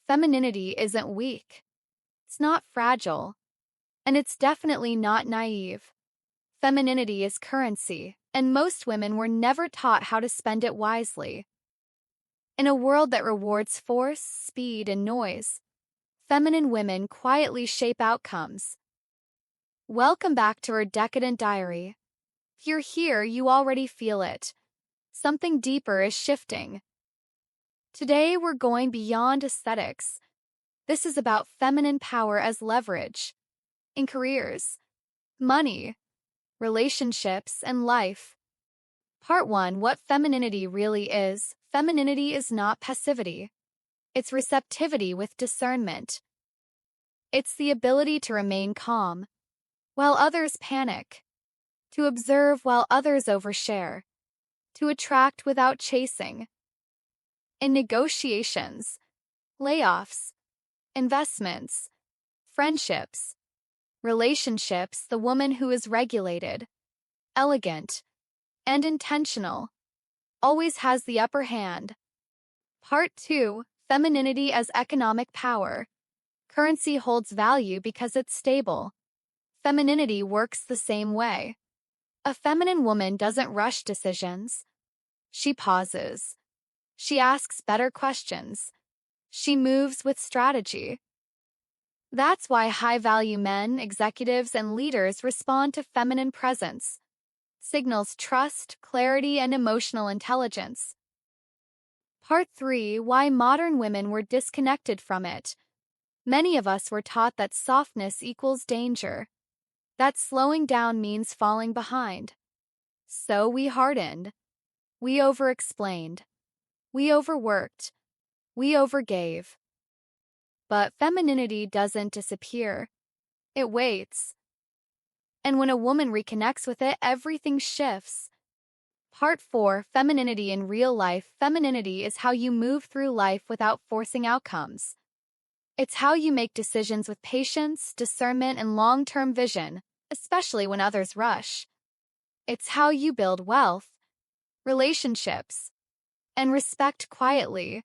Femininity isn't weak. It's not fragile. And it's definitely not naive. Femininity is currency, and most women were never taught how to spend it wisely. In a world that rewards force, speed, and noise, feminine women quietly shape outcomes. Welcome back to our decadent diary. If you're here, you already feel it. Something deeper is shifting. Today, we're going beyond aesthetics. This is about feminine power as leverage in careers, money, relationships, and life. Part 1: What femininity really is. Femininity is not passivity. It's receptivity with discernment. It's the ability to remain calm while others panic, to observe while others overshare, to attract without chasing. In negotiations, layoffs, investments, friendships, relationships, the woman who is regulated, elegant, and intentional always has the upper hand. Part 2: Femininity as economic power. Currency holds value because it's stable. Femininity works the same way. A feminine woman doesn't rush decisions. She pauses. She asks better questions. She moves with strategy. That's why high-value men, executives, and leaders respond to feminine presence. Signals trust, clarity, and emotional intelligence. Part 3: Why modern women were disconnected from it. Many of us were taught that softness equals danger, that slowing down means falling behind. So we hardened. We over-explained. We overworked. We overgave. But femininity doesn't disappear. It waits. And when a woman reconnects with it, everything shifts. Part 4: Femininity in real life. Femininity is how you move through life without forcing outcomes. It's how you make decisions with patience, discernment, and long-term vision, especially when others rush. It's how you build wealth, relationships, and respect quietly,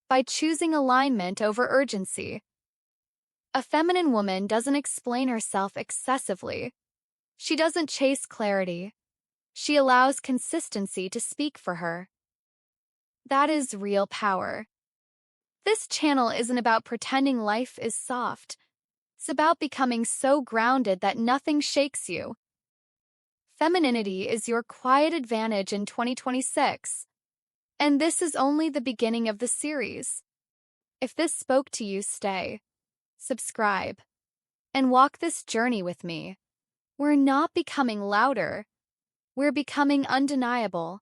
by choosing alignment over urgency. A feminine woman doesn't explain herself excessively. She doesn't chase clarity. She allows consistency to speak for her. That is real power. This channel isn't about pretending life is soft. It's about becoming so grounded that nothing shakes you. Femininity is your quiet advantage in 2026. And this is only the beginning of the series. If this spoke to you, stay, subscribe, and walk this journey with me. We're not becoming louder. We're becoming undeniable.